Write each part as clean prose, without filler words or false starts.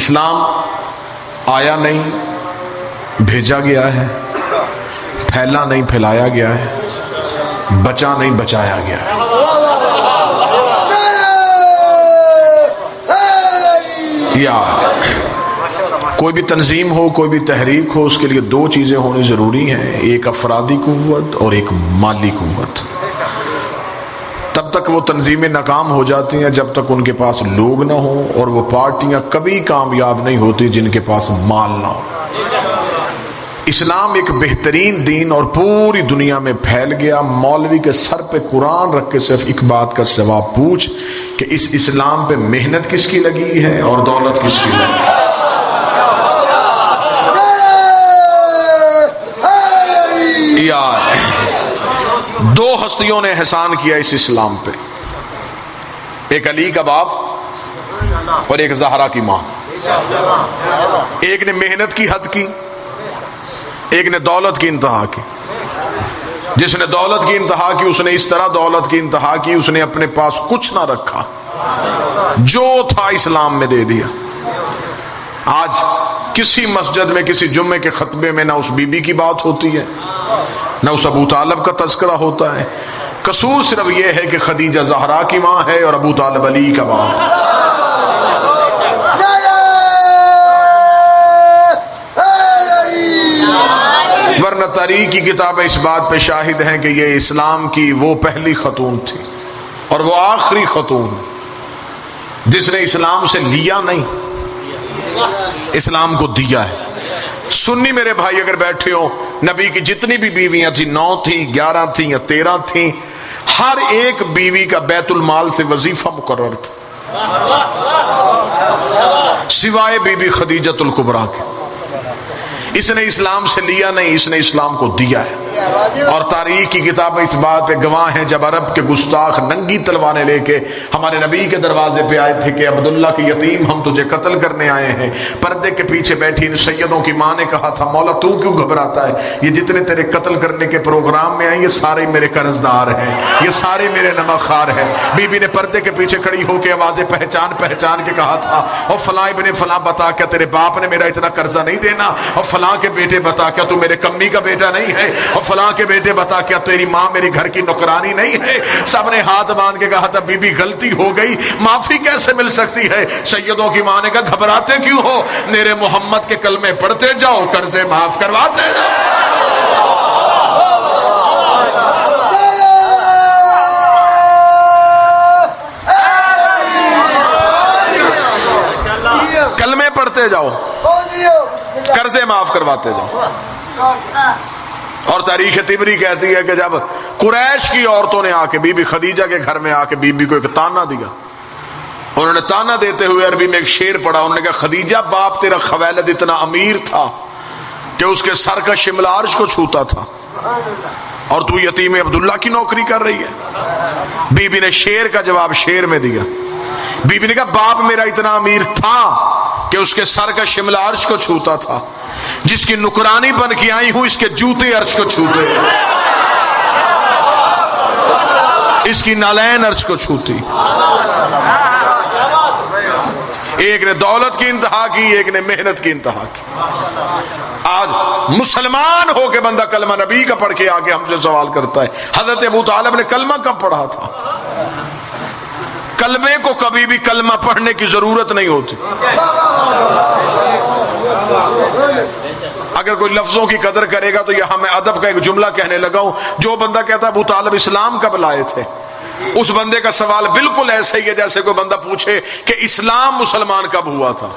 اسلام آیا نہیں، بھیجا گیا ہے، پھیلا نہیں پھیلایا گیا ہے، بچا نہیں بچایا گیا ہے۔ یار کوئی بھی تنظیم ہو، کوئی بھی تحریک ہو، اس کے لیے دو چیزیں ہونی ضروری ہیں، ایک افرادی قوت اور ایک مالی قوت۔ تب تک وہ تنظیمیں ناکام ہو جاتی ہیں جب تک ان کے پاس لوگ نہ ہوں، اور وہ پارٹیاں کبھی کامیاب نہیں ہوتی جن کے پاس مال نہ ہو۔ اسلام ایک بہترین دین اور پوری دنیا میں پھیل گیا۔ مولوی کے سر پہ قرآن رکھ کے صرف ایک بات کا جواب پوچھ کہ اس اسلام پہ محنت کس کی لگی ہے اور دولت کس کی لگی ہے۔ یار دو ہستیوں نے احسان کیا اس اسلام پہ، ایک علی کا باپ اور ایک زہرا کی ماں۔ ایک نے محنت کی حد کی، ایک نے دولت کی انتہا کی۔ جس نے دولت کی انتہا کی اس نے اس طرح دولت کی انتہا کی، اس نے اپنے پاس کچھ نہ رکھا، جو تھا اسلام میں دے دیا۔ آج کسی مسجد میں کسی جمعے کے خطبے میں نہ اس بی بی کی بات ہوتی ہے، نہ اس ابو طالب کا تذکرہ ہوتا ہے۔ قصور صرف یہ ہے کہ خدیجہ زہرا کی ماں ہے اور ابو طالب علی کا باپ ہے۔ ورنہ تاریخ کی کتابیں اس بات پہ شاہد ہیں کہ یہ اسلام کی وہ پہلی خاتون تھی اور وہ آخری خاتون جس نے اسلام سے لیا نہیں، اسلام کو دیا ہے۔ سنی میرے بھائی اگر بیٹھے ہو، نبی کی جتنی بھی بیویاں تھیں، 9 تھیں، 11 تھیں یا 13 تھیں، ہر ایک بیوی کا بیت المال سے وظیفہ مقرر تھا، سوائے بی بی خدیجۃ الکبریٰ کے۔ اس نے اسلام سے لیا نہیں، اس نے اسلام کو دیا ہے۔ اور تاریخ کی کتابیں اس بات پہ گواہ ہیں، جب عرب کے گستاخ ننگی تلواریں لے کے ہمارے نبی کے دروازے پہ آئے تھے کہ عبداللہ کے یتیم ہم تجھے قتل کرنے آئے ہیں، پردے کے پیچھے بیٹھی ان سیدوں کی ماں نے کہا تھا مولا تو کیوں گھبراتا ہے، یہ جتنے تیرے قتل کرنے کے پروگرام میں آئے یہ سارے میرے قرض دار ہیں، یہ سارے میرے نمک خوار ہیں۔ بی بی نے پردے کے پیچھے کھڑی ہو کے آوازیں پہچان کے کہا تھا اور فلاں ابن فلاں بتا کیا تیرے باپ نے میرا اتنا قرضہ نہیں دینا، اور فلاں کے بیٹے بتا کیا تو میرے کمی کا بیٹا نہیں ہے، اور فلاں کے بیٹے بتا کیا تیری ماں میری گھر کی نوکرانی نہیں ہے۔ سب نے ہاتھ باندھ کے کہا تھا بی بی غلطی ہو گئی، معافی کیسے مل سکتی ہے؟ سیدوں کی ماں نے کہا گھبراتے کیوں ہو، میرے محمد کے کلمے پڑھتے جاؤ، قرضے معاف کرواتے جاؤ۔ کلمے پڑھتے جاؤ، قرضے معاف کرواتے جاؤ۔ اور تاریخ طبری کہتی ہے کہ جب قریش کی عورتوں نے آ کے بی بی خدیجہ کے گھر میں آ کے بی بی کو ایک تانا دیا، انہوں نے تانا دیتے ہوئے عربی میں ایک شعر پڑھا، انہوں نے کہا خدیجہ باپ تیرا خویلد اتنا امیر تھا کہ اس کے سر کا شملہ عرش کو چھوتا تھا، اور تو یتیم عبداللہ کی نوکری کر رہی ہے۔ بی بی نے شعر کا جواب شعر میں دیا۔ بی بی نے کہا باپ میرا اتنا امیر تھا کہ اس کے سر کا شملہ عرش کو چھوتا تھا، جس کی نکرانی بن کے آئی ہوں اس کے جوتے عرش کو چھوتے، اس کی نالین عرش کو چھوتی۔ ایک نے دولت کی انتہا کی، ایک نے محنت کی انتہا کی۔ آج مسلمان ہو کے بندہ کلمہ نبی کا پڑھ کے آگے ہم سے سوال کرتا ہے حضرت ابو طالب نے کلمہ کب پڑھا تھا؟ کلمے کو کبھی بھی کلمہ پڑھنے کی ضرورت نہیں ہوتی۔ اگر کوئی لفظوں کی قدر کرے گا تو یہاں میں ادب کا ایک جملہ کہنے لگا ہوں، جو بندہ کہتا ہے ابو طالب اسلام کب لائے تھے، اس بندے کا سوال بالکل ایسا ہی ہے جیسے کوئی بندہ پوچھے کہ اسلام مسلمان کب ہوا تھا۔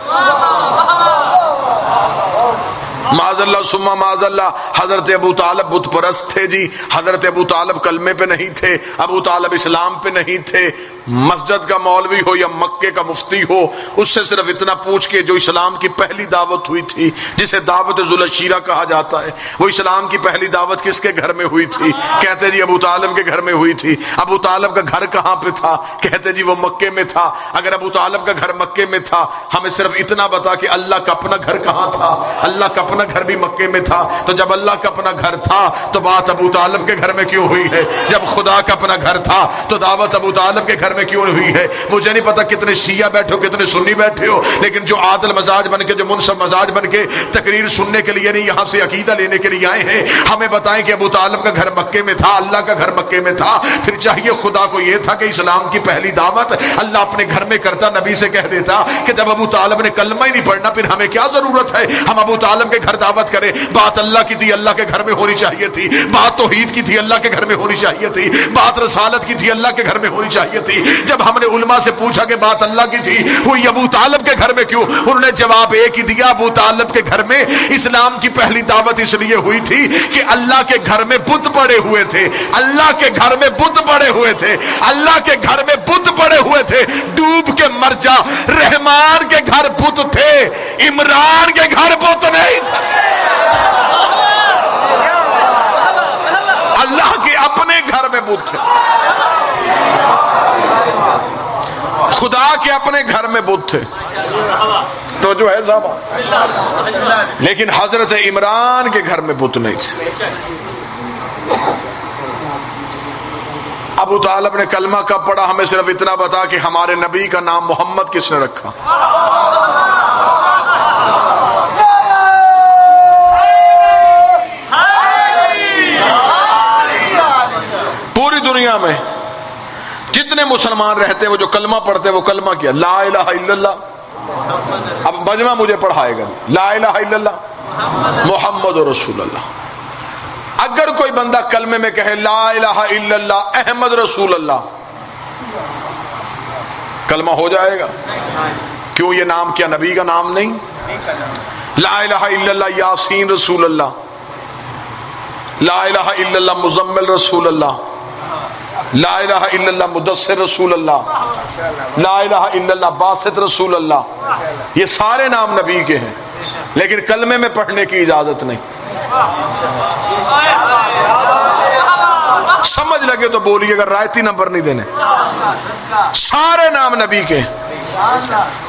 معاذ اللہ ثم معاذ اللہ، حضرت ابو طالب بت پرست تھے جی، حضرت ابو طالب کلمے پہ نہیں تھے، ابو طالب اسلام پہ نہیں تھے۔ مسجد کا مولوی ہو یا مکے کا مفتی ہو، اس سے صرف اتنا پوچھ کے جو اسلام کی پہلی دعوت ہوئی تھی جسے دعوت ذوالعشیرہ کہا جاتا ہے، وہ اسلام کی پہلی دعوت کس کے گھر میں ہوئی تھی؟ کہتے جی ابو طالب کے گھر میں ہوئی تھی۔ ابو طالب کا گھر کہاں پہ تھا؟ کہتے جی وہ مکے میں تھا۔ اگر ابو طالب کا گھر مکے میں تھا، ہمیں صرف اتنا بتا کہ اللہ کا اپنا گھر کہاں تھا؟ اللہ کا اپنا گھر بھی مکے میں تھا، تو جب اللہ کا اپنا گھر تھا تو بات ابو طالب کے گھر میں کیوں ہوئی ہے؟ جب خدا کا اپنا گھر تھا تو دعوت ابو طالب کے گھر میں کیوں نہیں ہوئی ہے؟ مجھے نہیں پتا کتنے شیعہ بیٹھے ہو، کتنے سنی بیٹھے ہو، لیکن جو عادل مزاج بن کے، جو منصف مزاج بن کے تقریر سننے کے لیے نہیں، یہاں سے عقیدہ لینے کے لیے آئے ہیں، ہمیں بتائیں کہ ابو طالب کا گھر مکے میں تھا، اللہ کا گھر مکے میں تھا، پھر چاہیے خدا کو یہ تھا کہ اسلام کی پہلی دعوت اللہ اپنے گھر میں کرتا، نبی سے کہہ دیتا کہ جب ابو طالب نے کلمہ ہی نہیں پڑھنا پھر ہمیں کیا ضرورت ہے ہم ابو طالب کے گھر دعوت کریں؟ بات اللہ کی تھی، اللہ کے گھر میں ہونی چاہیے تھی، بات توحید کی تھی، اللہ کے گھر میں ہونی چاہیے تھی، بات رسالت کی تھی، اللہ کے گھر میں ہونی چاہیے تھی۔ جب ہم نے علماء سے پوچھا کہ بات اللہ کی تھی، ہوئی ابو طالب کے گھر میں کیوں؟ انہوں نے جواب ایک ہی دیا، ابو طالب کے گھر میں اسلام کی پہلی دعوت اس لیے ہوئی تھی کہ اللہ کے گھر میں بت پڑے ہوئے تھے، اللہ کے گھر میں بت پڑے ہوئے تھے، اللہ کے گھر میں بت پڑے ہوئے تھے، ڈوب کے مر جا، رحمان کے گھر بت تھے، عمران کے گھر بت نہیں تھا۔ اللہ کے اپنے گھر میں بت تھے، خدا کے اپنے گھر میں بت تھے، تو جو ہے صاحب، لیکن حضرت عمران کے گھر میں بت نہیں تھے۔ ابو طالب نے کلمہ کب پڑھا؟ ہمیں صرف اتنا بتا کہ ہمارے نبی کا نام محمد کس نے رکھا؟ پوری دنیا میں جتنے مسلمان رہتے وہ جو کلمہ پڑھتے وہ کلمہ کیا لا الہ الا اللہ، اب مجمع مجھے پڑھائے گا، لا الہ الا اللہ محمد رسول اللہ۔ اگر کوئی بندہ کلمے میں کہے لا الہ الا اللہ احمد رسول اللہ، کلمہ ہو جائے گا؟ کیوں؟ یہ نام کیا نبی کا نام نہیں؟ لا الہ الا اللہ یاسین رسول اللہ، لا الہ الا اللہ مزمل رسول اللہ، لا الہ الا اللہ مدثر رسول اللہ، لا الہ الا اللہ باسط رسول اللہ، یہ سارے نام نبی کے ہیں، لیکن کلمے میں پڑھنے کی اجازت نہیں۔ سمجھ لگے تو بولیے، اگر رائتی نمبر نہیں دینے، سارے نام نبی کے ہیں،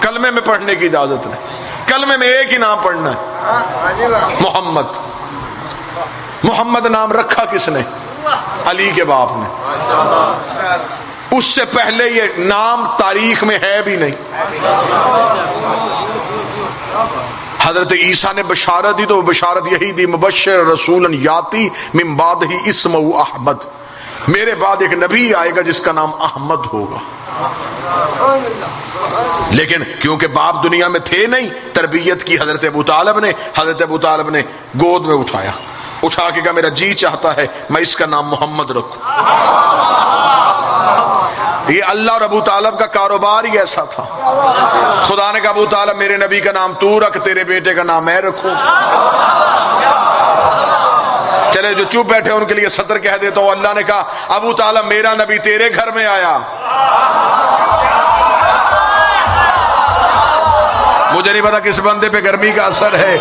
کلمے میں پڑھنے کی اجازت نہیں۔ کلمے میں ایک ہی نام پڑھنا ہے، محمد۔ محمد نام رکھا کس نے؟ علی کے باپ نے، اس سے پہلے یہ نام تاریخ میں ہے بھی نہیں۔ حضرت عیسیٰ نے بشارت دی تو وہ بشارت یہی دی، مبشر رسولا یاتی من بعدہ اسمہ احمد، میرے بعد ایک نبی آئے گا جس کا نام احمد ہوگا۔ لیکن کیونکہ باپ دنیا میں تھے نہیں، تربیت کی حضرت ابو طالب نے، حضرت ابو طالب نے گود میں اٹھایا، اٹھا کے کہا میرا جی چاہتا ہے میں اس کا نام محمد رکھوں۔ یہ اللہ اور ابو طالب کا کاروبار ہی ایسا تھا۔ خدا نے کہا ابو طالب میرے نبی کا نام تو رکھ، تیرے بیٹے کا نام میں رکھوں۔ چلے جو چپ بیٹھے ان کے لیے صدر کہہ دیتا ہوں، اللہ نے کہا ابو طالب میرا نبی تیرے گھر میں آیا، مجھے نہیں پتا کس بندے پہ گرمی کا اثر ہے،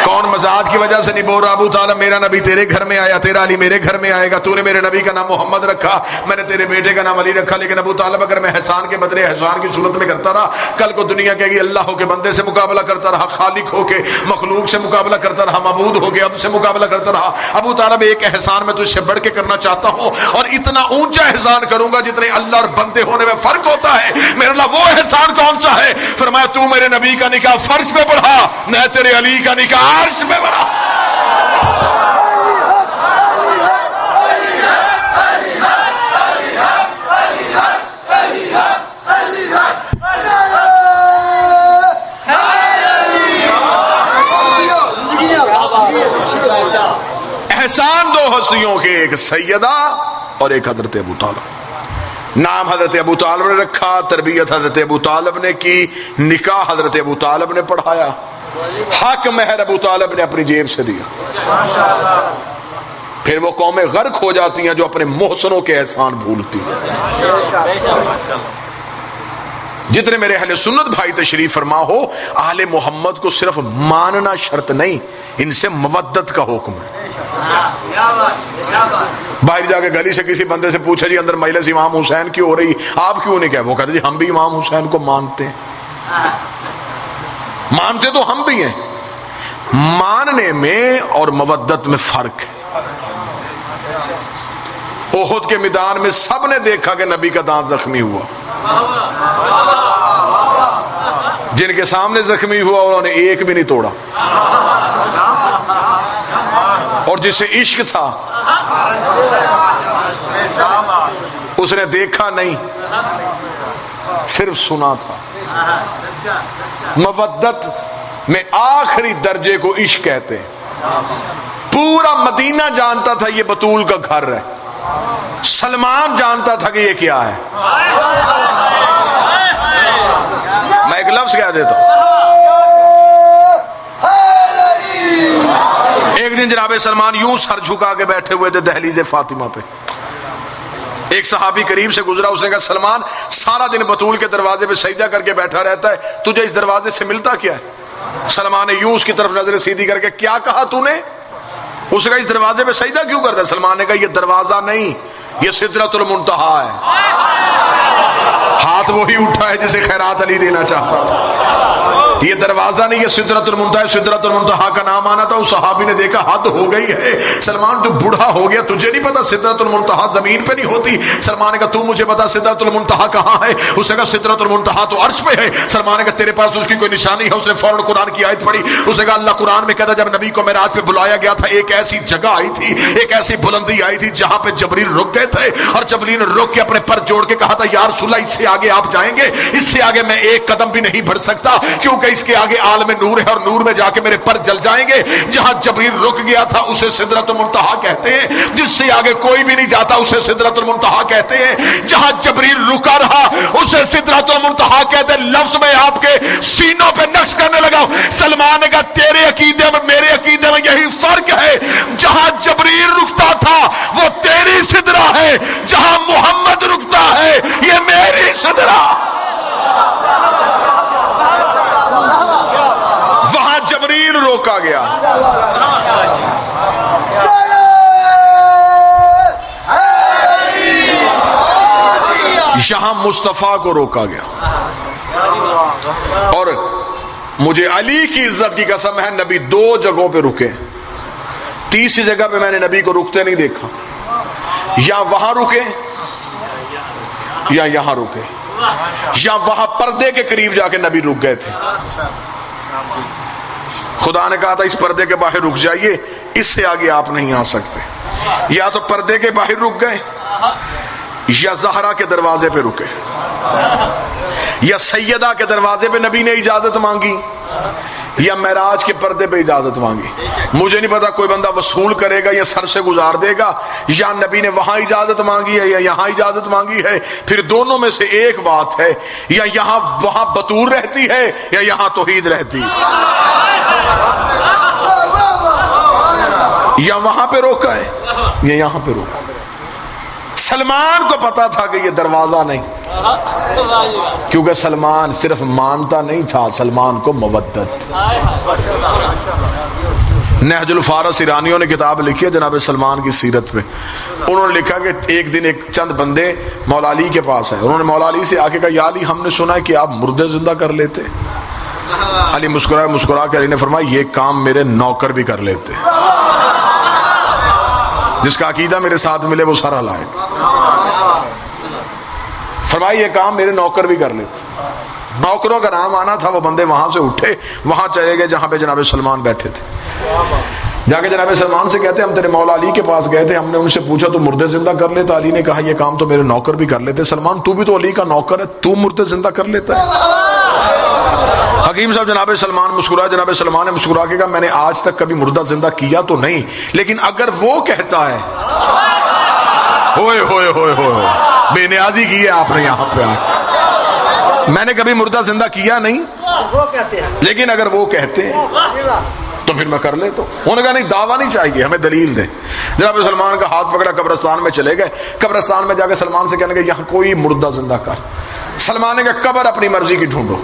کون مزاج کی وجہ سے نہیں بول رہا ابو طالب میرا نبی تیرے گھر میں آیا، تیرا علی میرے گھر میں آئے گا، تو نے میرے نبی کا نام محمد رکھا، میں نے تیرے بیٹے کا نام علی رکھا، لیکن ابو طالب اگر میں احسان کے بدلے احسان کی صورت میں کرتا رہا، کل کو دنیا کہے گی اللہ ہو کے بندے سے مقابلہ کرتا رہا، خالق ہو کے مخلوق سے مقابلہ کرتا رہا، معبود ہو کے اب سے مقابلہ کرتا رہا۔ ابو طالب ایک احسان میں تجھ سے بڑھ کے کرنا چاہتا ہوں، اور اتنا اونچا احسان کروں گا جتنے اللہ اور بندے ہونے میں فرق ہوتا ہے۔ میرے اللہ وہ احسان کون سا ہے؟ فرمایا تو میرے نبی کا نکاح فرش پہ پڑھا، میں تیرے علی کا نکاح عرش پہ پڑھا۔ احسان دو ہستیوں کے، ایک سیدہ اور ایک حضرت ابو طالب۔ نام حضرت ابو طالب نے رکھا، تربیت حضرت ابو طالب نے کی، نکاح حضرت ابو طالب نے پڑھایا، حق مہر ابو طالب نے اپنی جیب سے دیا۔ پھر وہ قومیں غرق ہو جاتی ہیں جو اپنے محسنوں کے احسان بھولتی ہیں۔ جتنے میرے اہل سنت بھائی تشریف فرما ہو، اہل محمد کو صرف ماننا شرط نہیں، ان سے مودت کا حکم ہے۔ باہر جا کے گلی سے کسی بندے سے پوچھا جی اندر مجلس امام حسین کی ہو رہی، آپ کیوں نہیں کہے؟ وہ کہتے جی ہم بھی امام حسین کو مانتے ہیں۔ مانتے تو ہم بھی ہیں، ماننے میں اور مودت میں فرق ہے۔ احد کے میدان میں سب نے دیکھا کہ نبی کا دانت زخمی ہوا. جن کے سامنے زخمی ہوا انہوں نے ایک بھی نہیں توڑا. اور جسے عشق تھا اس نے دیکھا نہیں، صرف سنا تھا. مودت میں آخری درجے کو عشق کہتے ہیں. پورا مدینہ جانتا تھا یہ بطول کا گھر ہے. سلمان جانتا تھا کہ یہ کیا ہے. میں ایک لفظ کہہ دیتا ہوں. ایک دن جناب سلمان یوں سر جھکا کے بیٹھے ہوئے تھے دہلیز فاطمہ پہ. ایک صحابی قریب سے گزرا، اس نے کہا سلمان سارا دن بطول کے دروازے پہ سجدہ کر کے بیٹھا رہتا ہے، تجھے اس دروازے سے ملتا کیا ہے؟ سلمان نے یوں اس کی طرف نظر سیدھی کر کے کیا کہا تو نے؟ اس نے کہا اس دروازے پہ سجدہ کیوں کرتا ہے؟ سلمان نے کہا یہ دروازہ نہیں، یہ سدرۃ المنتہا ہے. ہاتھ وہی اٹھا ہے جسے خیرات علی دینا چاہتا تھا. یہ دروازہ نہیں، یہ سدرۃ المنتہا ہے. سدرۃ المنتہا کا نام آنا تھا. اس صحابی نے دیکھا حد ہو گئی ہے، سلمان تو بوڑھا ہو گیا، تجھے نہیں پتا سدرۃ المنتہا زمین پہ نہیں ہوتی؟ سلمان نے کہا تو مجھے بتا سدرۃ المنتہا کہاں ہے؟ اس نے کہا سدرۃ المنتہا تو عرش پہ ہے. سلمان نے کہا تیرے پاس اس کی کوئی نشانی ہے؟ اس نے فوراً قرآن کی آیت پڑھی. اس نے کہا اللہ قرآن میں کہتا جب نبی کو معراج پہ بلایا گیا تھا ایک ایسی جگہ آئی تھی، ایک ایسی بلندی آئی تھی جہاں پہ جبریل رک گئے تھے، اور جبریل رک کے اپنے پر جوڑ کے کہا تھا یا رسول اللہ اس سے آگے آپ جائیں گے؟ اس سے آگے میں ایک قدم بھی نہیں بڑھ سکتا کیونکہ اس کے آگے عالم نور ہے اور نور میں جا کے میرے پر جل جائیں گے. جہاں جبریل رک گیا تھا اسے سدرۃ المنتہا کہتے ہیں. جس سے آگے کوئی بھی نہیں جاتا اسے سدرۃ المنتہا کہتے ہیں. جہاں جبریل رکا رہا اسے سدرۃ المنتہا کہتے ہیں. لفظ میں آپ کے سینوں پہ نقش کرنے لگا. سلمان نے کہا تیرے عقیدے میں میرے عقیدے میں یہی فرق ہے. جہاں جبریل رکتا تھا وہ تیری سدرہ ہے، جہاں محمد رکتا ہے یہ میری سدرہ. وہاں جبریل روکا گیا، یہاں مصطفیٰ کو روکا گیا. اور مجھے علی کی عزت کی قسم ہے نبی دو جگہوں پہ رکے. تیسری جگہ پہ میں نے نبی کو رکتے نہیں دیکھا. یا وہاں رکے یا یہاں رکے، یا وہاں پردے کے قریب جا کے نبی رک گئے تھے. خدا نے کہا تھا اس پردے کے باہر رک جائیے، اس سے آگے آپ نہیں آ سکتے. یا تو پردے کے باہر رک گئے، یا زہرا کے دروازے پہ رکے، یا سیدہ کے دروازے پہ نبی نے اجازت مانگی، یا معراج کے پردے پہ اجازت مانگی. مجھے نہیں پتا کوئی بندہ وصول کرے گا یا سر سے گزار دے گا، یا نبی نے وہاں اجازت مانگی ہے یا یہاں اجازت مانگی ہے. پھر دونوں میں سے ایک بات ہے، یا یہاں وہاں بطول رہتی ہے یا یہاں توحید رہتی ہے. یا وہاں پہ روکا ہے یا یہاں پہ روکا. سلمان کو پتا تھا کہ یہ دروازہ نہیں، کیونکہ سلمان صرف مانتا نہیں تھا، سلمان کو مودت. نہج الفارس ایرانیوں نے کتاب لکھی ہے جناب سلمان کی سیرت پہ. انہوں نے لکھا کہ ایک دن ایک چند بندے مولا علی کے پاس ہے. انہوں نے مولا علی سے آ کے کہا یا علی ہم نے سنا ہے کہ آپ مردے زندہ کر لیتے. علی مسکرا کے علی نے فرمایا یہ کام میرے نوکر بھی کر لیتے. جس کا عقیدہ میرے ساتھ ملے وہ سارا لائے. فرمایا یہ کام میرے نوکر بھی کر لیتے. نوکروں کا نام آنا تھا. وہ بندے وہاں سے اٹھے، وہاں چلے گئے جہاں پہ جناب سلمان بیٹھے تھے. جا کے جناب سلمان سے کہتے ہم تیرے مولا علی کے پاس گئے تھے، ہم نے ان سے پوچھا تو مردے زندہ کر لیتا. علی نے کہا یہ کام تو میرے نوکر بھی کر لیتے. سلمان تو بھی تو علی کا نوکر ہے، تو مردے زندہ کر لیتا ہے. حکیم صاحب جناب سلمان مسکرا. جناب سلمان نے مسکرا کے کہا میں نے آج تک کبھی مردہ زندہ کیا تو نہیں، لیکن اگر وہ کہتا ہے ہوئے ہوئے ہوئے ہوئے بے نیازی کی ہے آپ نے یہاں پہ آ. میں نے کبھی مردہ زندہ کیا نہیں، لیکن اگر وہ کہتے ہیں تو پھر میں کر لیتا ہوں. انہوں نے کہا نہیں دعویٰ نہیں چاہیے، ہمیں دلیل دیں. جناب سلمان کا ہاتھ پکڑا، قبرستان میں چلے گئے. قبرستان میں جا کے سلمان سے کہنے لگے یہاں کوئی مردہ زندہ کر. سلمان نے کہا قبر اپنی مرضی کی ڈھونڈو.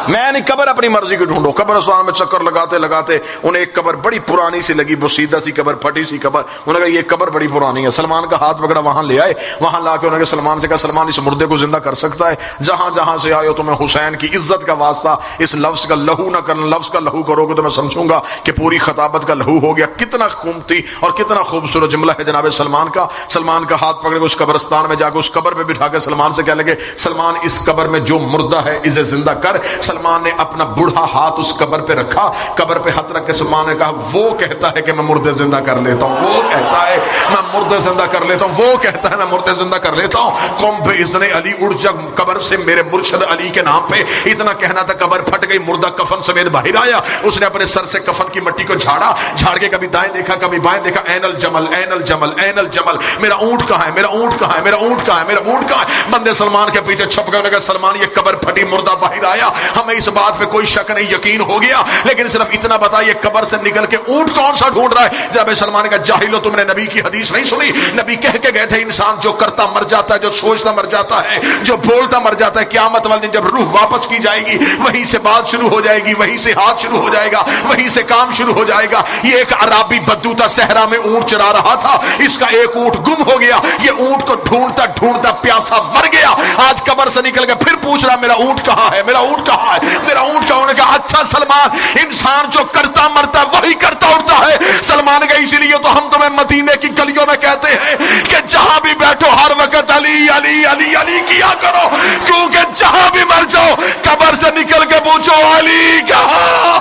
میں نہیں قبر اپنی مرضی کی ڈھونڈو. قبرستان میں چکر لگاتے لگاتے انہیں ایک قبر بڑی پرانی سی لگی, بسیدہ سی قبر, پھٹی سی قبر. انہوں نے کہا یہ قبر بڑی پرانی ہے. سلمان کا ہاتھ پکڑا, وہاں لے آئے. وہاں لا کے انہوں نے سلمان سے کہا سلمان اس مردے کو زندہ کر سکتا ہے؟ جہاں جہاں سے آئے ہو تمہیں حسین کی عزت کا واسطہ اس لفظ کا لہو نہ کرنا, لفظ کا لہو کرو گے تو میں سمجھوں گا کہ پوری خطابت کا لہو ہو گیا. کتنا قیمتی اور کتنا خوبصورت جملہ ہے جناب سلمان کا. سلمان کا ہاتھ پکڑ کے اس قبرستان میں جا کے اس قبر پہ بٹھا کے سلمان سے کہنے لگے سلمان اس قبر میں جو مردہ ہے اسے زندہ کر. سلمان نے اپنا بوڑھا ہاتھ اس قبر پہ رکھا. قبر پہ ہاتھ رکھ کے سلمان نے کہا وہ کہتا ہے کہ میں مردے زندہ کر لیتا ہوں, وہ کہتا ہے میں مردے زندہ کر لیتا ہوں, وہ کہتا ہے میں مردے زندہ کر لیتا ہوں. قوم پہ اذن علی اڑ جا قبر سے میرے مرشد علی کے نام پہ. اتنا کہنا تھا قبر پھٹ گئی, مردہ کفن سمیت باہر آیا. اس نے اپنے سر سے کفن کی مٹی کو جھاڑا, جھاڑ کے کبھی دائیں دیکھا کبھی بائیں دیکھا. این الجمل این الجمل این الجمل, میرا اونٹ کہاں ہے, میرا اونٹ کہاں ہے, میرا اونٹ کہاں ہے, میرا اونٹ کہاں ہے. بندے سلمان کے پیچھے چھپ گئے. سلمان یہ قبر پھٹی, مردہ باہر آیا. ہمیں اس بات پہ کوئی شک نہیں, یقین ہو گیا, لیکن صرف اتنا بتا یہ قبر سے نکل کے اونٹ کون سا ڈھونڈ رہا ہے. جب سلمان کا جاہلو تم نے نبی کی حدیث نہیں سنی؟ نبی کہہ کے گئے تھے انسان جو کرتا مر جاتا ہے, جو سوچتا مر جاتا ہے, جو بولتا مر جاتا ہے, قیامت والے دن جب روح واپس کی جائے گی وہیں سے بات شروع ہو جائے گی, وہیں سے ہاتھ شروع ہو جائے گا, وہیں سے کام شروع ہو جائے گا. یہ ایک عرابی بدو تھا, صحرا میں اونٹ چرا رہا تھا, اس کا ایک اونٹ گم ہو گیا. یہ اونٹ کو ڈھونڈتا ڈھونڈتا پیاسا مر گیا. آج قبر سے نکل کے پھر پوچھ رہا میرا اونٹ کہاں ہے, میرا اونٹ کہاں ہے, میرا اونٹ کہاں ہے. کہا اچھا سلمان, انسان جو کرتا مرتا وہی کرتا اٹھتا ہے. سلمان کا اسی لیے تو ہم تمہیں مدینے کی گلیوں میں کہتے ہیں کہ جہاں بھی بیٹھو ہر وقت علی علی علی علی کیا کرو, کیونکہ جہاں بھی مر جاؤ قبر سے نکل کے پوچھو علی کہاں.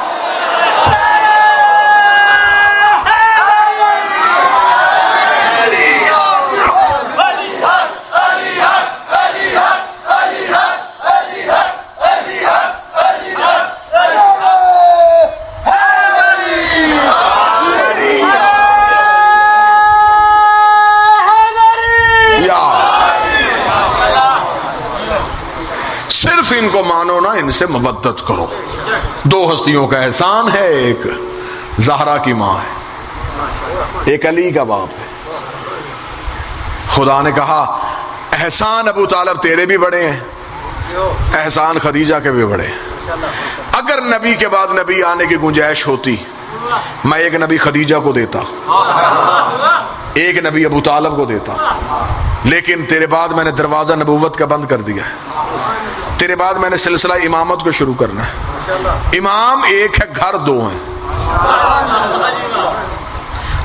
صرف ان کو مانو نا, ان سے مودت کرو. دو ہستیوں کا احسان ہے, ایک زہرا کی ماں ہے, ایک علی کا باپ ہے. خدا نے کہا احسان ابو طالب تیرے بھی بڑے ہیں, احسان خدیجہ کے بھی بڑے ہیں. اگر نبی کے بعد نبی آنے کی گنجائش ہوتی میں ایک نبی خدیجہ کو دیتا, ایک نبی ابو طالب کو دیتا, لیکن تیرے بعد میں نے دروازہ نبوت کا بند کر دیا. تیرے بعد میں نے سلسلہ امامت کو شروع کرنا ہے. امام ایک ہے, گھر دو ہیں.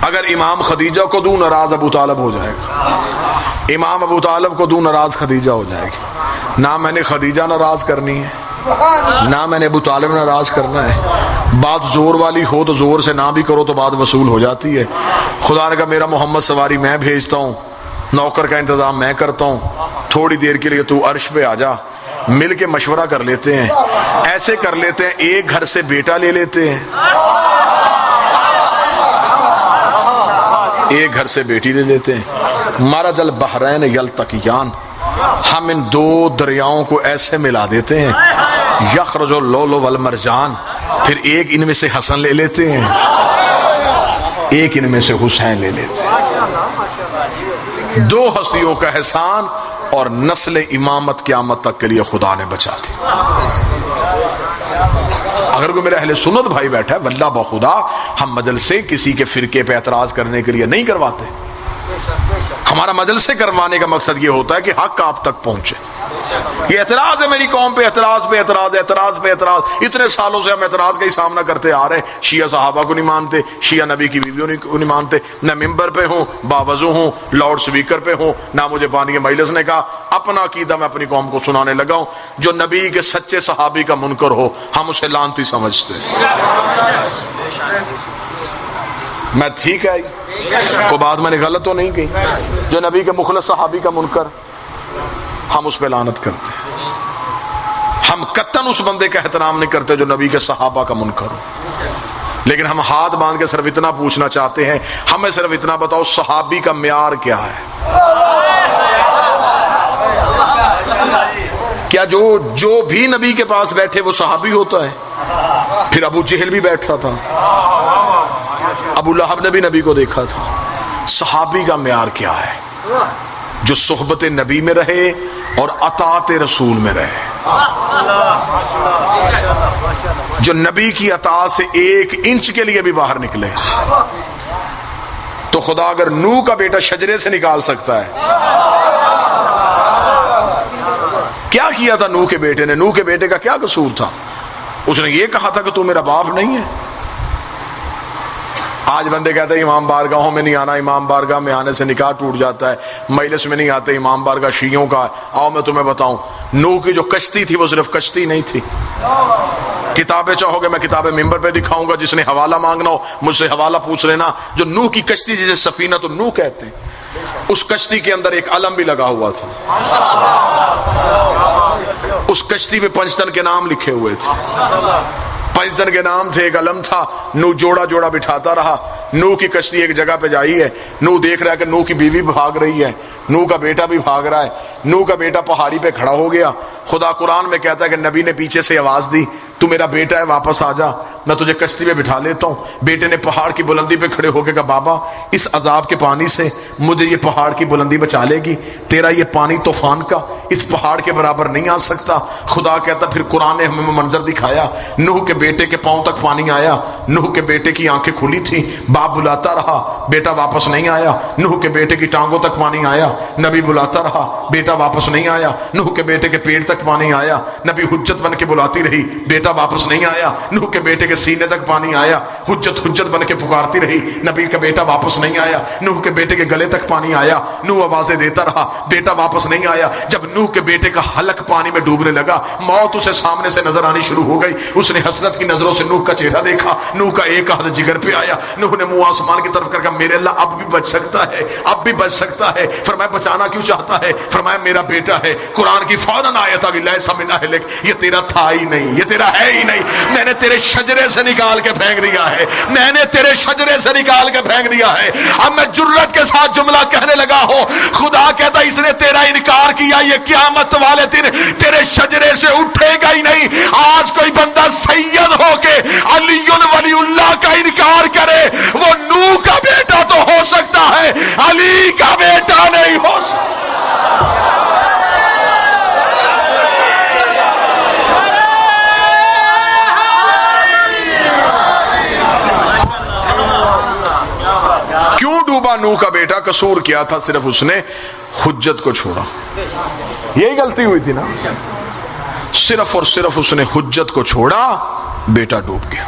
اگر امام خدیجہ کو دوں ناراض ابو طالب ہو جائے گا, امام ابو طالب کو دوں ناراض خدیجہ ہو جائے گی. نہ میں نے خدیجہ ناراض کرنی ہے, نہ میں نے ابو طالب ناراض کرنا ہے. بات زور والی ہو تو زور سے نہ بھی کرو تو بات وصول ہو جاتی ہے. خدا نے کہا میرا محمد سواری میں بھیجتا ہوں, نوکر کا انتظام میں کرتا ہوں, تھوڑی دیر کے لیے تو عرش پہ آ جا, مل کے مشورہ کر لیتے ہیں. ایسے کر لیتے ہیں ایک گھر سے بیٹا لے لیتے ہیں, ایک گھر سے بیٹی لے لیتے ہیں. مرج البحرین یلتقیان, ہم ان دو دریاؤں کو ایسے ملا دیتے ہیں. یخرج اللؤلؤ والمرجان, پھر ایک ان میں سے حسن لے لیتے ہیں, ایک ان میں سے حسین لے لیتے ہیں. دو ہستیوں کا احسان اور نسل امامت قیامت تک کے لیے خدا نے بچا دی. اگر کوئی میرے اہل سنت بھائی بیٹھا ہے, واللہ بخدا ہم مجلسے کسی کے فرقے پہ اعتراض کرنے کے لیے نہیں کرواتے. ہمارا مجلسے کروانے کا مقصد یہ ہوتا ہے کہ حق آپ تک پہنچے. یہ اعتراض ہے میری قوم پہ, اعتراض پہ اعتراض, اعتراض پہ اعتراض. اتنے سالوں سے ہم اعتراض کا ہی سامنا کرتے آ رہے ہیں. شیعہ صحابہ کو نہیں مانتے, شیعہ نبی کی بیویوں کو نہیں مانتے, نہ ممبر پہ ہوں, باوضو ہوں, لاؤڈ سپیکر پہ ہوں, نہ مجھے بانی مجلس نے کہا. اپنا عقیدہ میں اپنی قوم کو سنانے لگا ہوں. جو نبی کے سچے صحابی کا منکر ہو ہم اسے لعنتی سمجھتے ہیں. میں ٹھیک ہے کو بات میں نے غلط تو نہیں کہی. جو نبی کے مخلص صحابی کا منکر ہم اس پہ لعنت کرتے ہیں. ہم قطعاً اس بندے کا احترام نہیں کرتے جو نبی کے صحابہ کا منکر ہو. لیکن ہم ہاتھ باندھ کے صرف اتنا پوچھنا چاہتے ہیں, ہمیں صرف اتنا بتاؤ صحابی کا معیار کیا ہے. کیا جو بھی نبی کے پاس بیٹھے وہ صحابی ہوتا ہے؟ پھر ابو جہل بھی بیٹھتا تھا, ابو لہب نے بھی نبی کو دیکھا تھا. صحابی کا معیار کیا ہے؟ جو صحبت نبی میں رہے اور اطاعت رسول میں رہے. جو نبی کی اطاعت سے 1 انچ کے لیے بھی باہر نکلے تو خدا اگر نوح کا بیٹا شجرے سے نکال سکتا ہے، کیا کیا تھا نوح کے بیٹے نے؟ نوح کے بیٹے کا کیا قصور تھا؟ اس نے یہ کہا تھا کہ تو میرا باپ نہیں ہے۔ آج بندے کہتے ہیں امام بارگاہوں میں نہیں آنا، امام بارگاہ میں آنے سے نکاح ٹوٹ جاتا ہے، مجلس میں نہیں آتے، امام بارگاہ شیعوں کا۔ آؤ میں تمہیں بتاؤں، نوح کی جو کشتی تھی وہ صرف کشتی نہیں تھی۔ کتابیں چاہو گے میں کتابیں ممبر پہ دکھاؤں گا، جس نے حوالہ مانگنا ہو مجھ سے حوالہ پوچھ لینا۔ جو نوح کی کشتی جسے سفینہ تو نوح کہتے ہیں، اس کشتی کے اندر ایک علم بھی لگا ہوا تھا، اس کشتی پہ پنجتن کے نام لکھے ہوئے تھے، پنجتن کے نام تھے، ایک علم تھا۔ نوح جوڑا جوڑا بٹھاتا رہا۔ نوح کی کشتی ایک جگہ پہ جائی ہے، نوح دیکھ رہا ہے کہ نوح کی بیوی بھاگ رہی ہے، نوح کا بیٹا بھی بھاگ رہا ہے۔ نوح کا بیٹا پہاڑی پہ کھڑا ہو گیا۔ خدا قرآن میں کہتا ہے کہ نبی نے پیچھے سے آواز دی، تو میرا بیٹا ہے واپس آ جا، میں تجھے کشتی پہ بٹھا لیتا ہوں۔ بیٹے نے پہاڑ کی بلندی پہ کھڑے ہو کے کہا، بابا اس عذاب کے پانی سے مجھے یہ پہاڑ کی بلندی بچا لے گی، تیرا یہ پانی طوفان کا اس پہاڑ کے برابر نہیں آ سکتا۔ خدا کہتا پھر قرآن نے ہمیں منظر دکھایا، نوح کے بیٹے کے پاؤں تک پانی آیا، نوح کے بیٹے کی آنکھیں کھلی تھی، باپ بلاتا رہا، بیٹا واپس نہیں آیا۔ نوح کے بیٹے کی ٹانگوں تک پانی آیا، نبی بلاتا رہا، بیٹا واپس نہیں آیا۔ نوح کے بیٹے کے پیٹ تک پانی آیا، نبی حجت بن کے بلاتی رہی، بیٹا واپس نہیں آیا۔ نوح کے بیٹے کے سینے تک پانی آیا، حجت حجت بن کے پکارتی رہی، نبی کا بیٹا واپس نہیں آیا۔ نوح کے بیٹے کے گلے تک پانی آیا، نوح آوازیں دیتا رہا، بیٹا واپس نہیں آیا۔ جب نوح کے بیٹے کا حلق پانی میں ڈوبنے لگا، موت اسے سامنے سے نظر آنی شروع ہو گئی۔ اس نے حسرت کی نظروں سے نوح کا چہرہ دیکھا، نوح کا ایک ہاتھ جگر پہ آیا۔ نوح نے منہ آسمان کی طرف کر کہا، میرے اللہ اب بھی بچ سکتا ہے، اب بھی بچ سکتا ہے۔ فرمایا بچانا کیوں چاہتا ہے؟ فرمایا میرا بیٹا ہے۔ قرآن کی فوراً آیت آ گئی، لیس من اہلک، یہ تیرا تھا ہی نہیں، یہ تیرا ہے ہی نہیں، میں نے تیرے شجرے سے نکال کے پھینک دیا ہے، میں نے تیرے شجرے سے نکال کے پھینک دیا ہے۔ اب میں جرت کے ساتھ جملہ کہنے لگا ہوں، خدا کہتا اس نے تیرا انکار کیا، یہ قیامت والے دن تیرے شجرے سے اٹھے گا ہی نہیں۔ آج کوئی بندہ سید ہو کے علی ولی اللہ کا انکار کرے، وہ نوح کا بیٹا تو ہو سکتا ہے، علی کا بیٹا نہیں ہو سکتا۔ کیوں ڈوبا نوح کا بیٹا؟ قصور کیا تھا؟ صرف اس نے حجت کو چھوڑا، یہی غلطی ہوئی تھی نا، صرف اور صرف اس نے حجت کو چھوڑا، بیٹا ڈوب گیا۔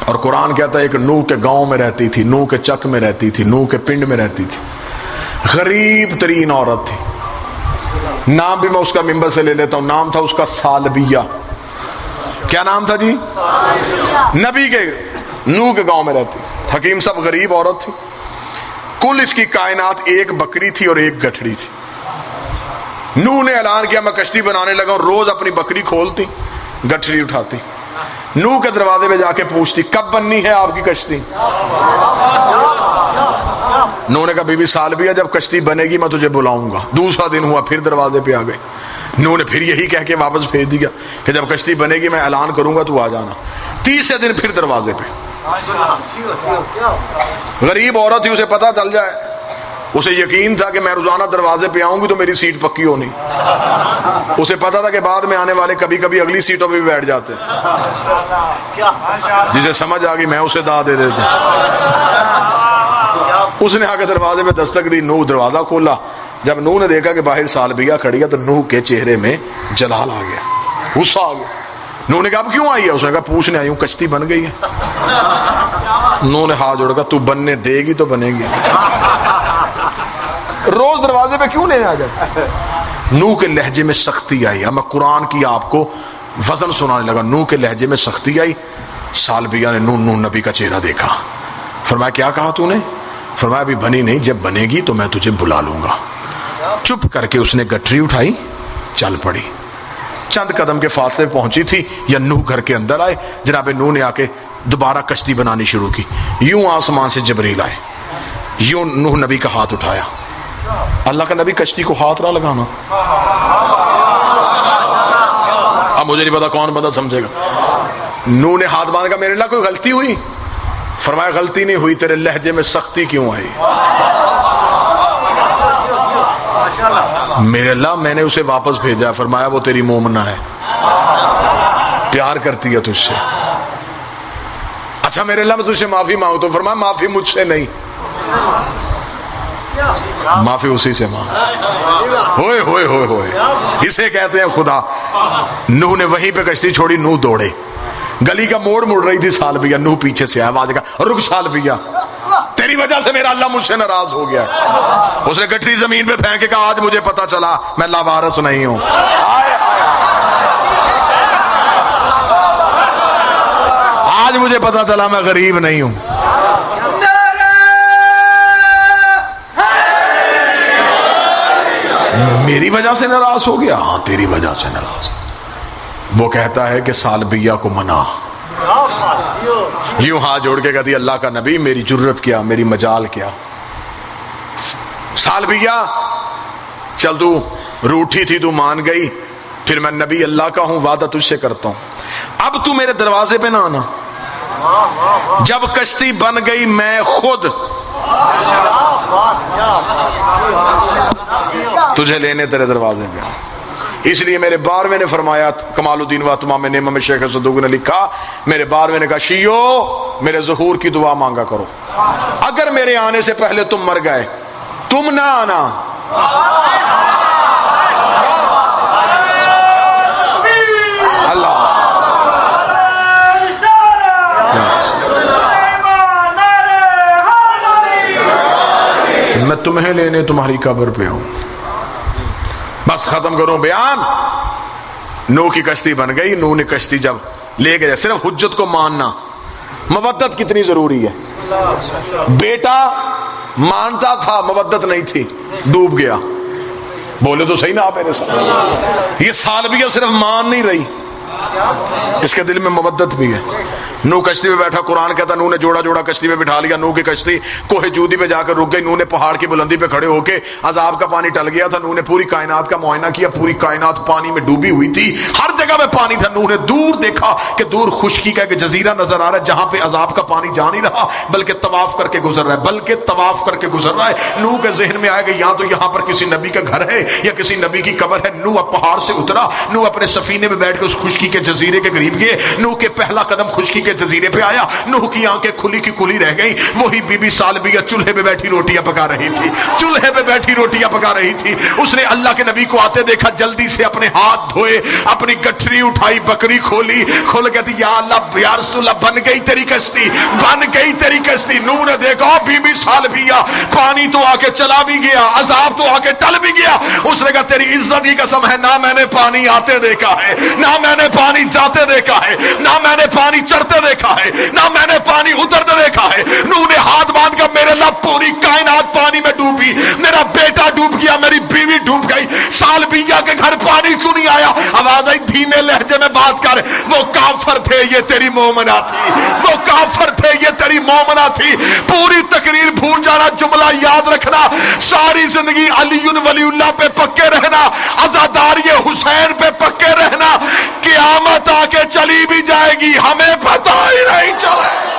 اور قرآن کہتا ہے ایک نوح کے گاؤں میں رہتی تھی، نوح کے چک میں رہتی تھی، نوح کے پنڈ میں رہتی تھی، غریب ترین عورت تھی، نام بھی میں اس کا ممبر سے لے لیتا ہوں، نام تھا اس کا سالبیہ۔ کیا نام تھا جی؟ نبی کے نوح کے گاؤں میں رہتی تھی، حکیم صاحب غریب عورت تھی، کل اس کی کائنات ایک بکری تھی اور ایک گٹھڑی تھی۔ نوح نے اعلان کیا میں کشتی بنانے لگا ہوں، روز اپنی بکری کھولتی، گٹھڑی اٹھاتی، نوح کے دروازے پہ جا کے پوچھتی کب بننی ہے آپ کی کشتی؟ نوح نے کہا بی بی سالبیہ جب کشتی بنے گی میں تجھے بلاؤں گا۔ دوسرا دن ہوا، پھر دروازے پہ آ گئے، نوح نے پھر یہی کہہ کے واپس بھیج دیا کہ جب کشتی بنے گی میں اعلان کروں گا تو آ جانا۔ تیسرے دن پھر دروازے پہ، غریب عورت تھی، اسے پتا چل جائے، اسے یقین تھا کہ میں روزانہ دروازے پہ آؤں گی تو میری سیٹ پکی ہونی، اسے پتا تھا کہ بعد میں آنے والے کبھی کبھی اگلی سیٹوں پہ بھی بیٹھ جاتے، جسے سمجھ آ گئی میں اسے دا دے دیتا۔ اس نے آ کے دروازے پہ دستک دی، نوح دروازہ کھولا۔ جب نوح نے دیکھا کہ باہر سالبیہ کھڑی ہے تو نوح کے چہرے میں جلال آ گیا، غصہ آ گیا۔ نوح نے کہا اب کیوں آئی ہے؟ اس نے کہا پوچھنے آئی ہوں کشتی بن گئی ہے۔ نوح نے ہاتھ جوڑ کر تو بننے دے گی تو بنے گی، روز دروازے پہ کیوں لینے آ جاتا؟ نوح کے لہجے میں سختی آئی۔ اب میں قرآن کی آپ کو وزن سنانے لگا۔ نوح کے لہجے میں سختی آئی۔ سالبیہ نے نوح نبی کا چہرہ دیکھا، فرمایا کیا کہا تو نے؟ فرمایا ابھی بنی نہیں، جب بنے گی تو میں تجھے بلا لوں گا۔ چپ کر کے اس نے گٹھری اٹھائی، چل پڑی۔ چند قدم کے فاصلے پہنچی تھی یا نوح گھر کے اندر آئے۔ جناب نوح نے آ کے دوبارہ کشتی بنانی شروع کی۔ یوں آسمان سے جبریل آئے، یوں نوح نبی کا ہاتھ اٹھایا۔ اللہ کا نبی کشتی کو ہاتھ نہ لگانا۔ اب مجھے نہیں پتا کون بندہ سمجھے گا۔ نوح نے ہاتھ باندھ کہا میرے اللہ کوئی غلطی ہوئی؟ فرمایا غلطی نہیں ہوئی، تیرے لہجے میں سختی کیوں آئی؟ میرے اللہ میں نے اسے واپس بھیجا، فرمایا وہ تیری مومنہ ہے، پیار کرتی ہے تجھ سے۔ اچھا میرے اللہ میں تجھ سے معافی مانگو، تو فرمایا معافی مجھ سے نہیں، معافی اسی سے مانگ۔ ہوئے ہوئے ہوئے ہوئے، اسے کہتے ہیں خدا۔ نوح نے وہیں پہ کشتی چھوڑی، نوح دوڑے، گلی کا موڑ مڑ رہی تھی سالبیہ، نوح پیچھے سے آیا، آواز کا رک سالبیہ، تیری وجہ سے میرا اللہ مجھ سے ناراض ہو گیا۔ اس نے گٹھری زمین پہ پھینک کے کہا آج مجھے پتا چلا میں لاوارث نہیں ہوں، آج مجھے پتا چلا میں غریب نہیں ہوں۔ میری وجہ سے ناراض ہو گیا؟ ہاں تیری وجہ سے ناراض۔ وہ کہتا ہے کہ سالبیہ کو منا، یوں ہاتھ جوڑ کے کہتی اللہ کا نبی میری جرت کیا، میری مجال کیا۔ سالبیہ چل تو روٹھی تھی، تو مان گئی، پھر میں نبی اللہ کا ہوں، وعدہ تجھ سے کرتا ہوں، اب تو میرے دروازے پہ نہ آنا، جب کشتی بن گئی میں خود تجھے لینے تیرے دروازے پہ۔ اس لیے میرے 12ویں نے فرمایا، کمال الدین واتمام نعمہ میں شیخ صدوق نے لکھا، میرے 12ویں نے کہا شیعو میرے ظہور کی دعا مانگا کرو، اگر میرے آنے سے پہلے تم مر گئے تم نہ آنا، اللہ میں تمہیں لینے تمہاری قبر پہ ہوں۔ بس ختم کروں بیان۔ نوح کی کشتی بن گئی، نوح نے کشتی جب لے گئے، صرف حجت کو ماننا، مودت کتنی ضروری ہے۔ بیٹا مانتا تھا، مودت نہیں تھی، ڈوب گیا۔ بولے تو صحیح نا آپ میرے ساتھ، یہ سالبیہ صرف مان نہیں رہی، اس کے دل میں مودت بھی ہے۔ نوح کشتی پہ بیٹھا، قرآن کہتا نوح نے جوڑا جوڑا کشتی پہ بٹھا لیا، نوح کی کشتی کوہ جودی پہ جا کر رک گئی، نوح نے پہاڑ کی بلندی پہ کھڑے ہو کے، عذاب کا پانی ٹل گیا تھا، نوح نے پوری کائنات کا معائنہ کیا، پوری کائنات پانی میں ڈوبی ہوئی تھی، ہر جگہ میں پانی تھا۔ نوح نے دور دیکھا کہ دور خشکی کا ایک جزیرہ نظر آ رہا ہے، جہاں پہ عذاب کا پانی جا نہیں رہا بلکہ طواف کر کے گزر رہا ہے، بلکہ طواف کر کے گزر رہا ہے۔ نوح کے ذہن میں آئے کہ یا تو یہاں پر کسی نبی کا گھر ہے یا کسی نبی کی قبر ہے۔ نوح اب پہاڑ سے اترا، نوح اپنے سفینے میں بیٹھ کے اس خشکی کے جزیرے کے قریب گئے، نوح کے پہلا قدم خشکی کے جزیرے پہ آیا، نوح کی آنکھیں کھلی کی کھلی رہ گئی۔ وہی بی بی سالبیہ چولہے پہ بیٹھی روٹیاں پکا رہی تھی، چولہے پہ بیٹھی روٹیاں پکا رہی تھی۔ اس نے اللہ کے نبی کو آتے دیکھا، جلدی سے اپنے ہاتھ دھوئے، اپنی گٹھری اٹھائی، بکری کھولی، کھول کہتی یا اللہ یا رسول اللہ بن گئی تیری کشتی، بن گئی تیری کشتی۔ نوح نے دیکھا بی بی سالبیہ، پانی تو آ کے چلا بھی گیا، عذاب تو آ کے ٹل بھی گیا۔ اس نے کہا تیری عزت کی قسم ہے، نہ میں نے پانی آتے دیکھا ہے، نہ میں نے پانی جاتے دیکھا ہے، نہ میں نے پانی چڑھتے دیکھا ہے، نہ میں نے پانی اترتے دیکھا ہے۔ نوح نے ہاتھ باندھ کر میرے اللہ پوری کائنات پانی میں ڈوبی، میرا بیٹا ڈوب گیا، میری بیوی ڈوب گئی، سالبیہ کے گھر پانی کیوں نہیں آیا؟ آواز آئی دھیمے لہجے میں بات کر، وہ کافر تھے یہ تیری مومنہ تھی، وہ کافر تھے یہ تیری مومنہ تھی۔ پوری تقریر بھول جانا، جملہ یاد رکھنا، ساری زندگی علی ولی اللہ پہ پکے رہنا، عزاداری حسین پہ پکے رہنا، قیامت آ کے چلی بھی جائے گی ہمیں پتہ ہی نہیں چلے۔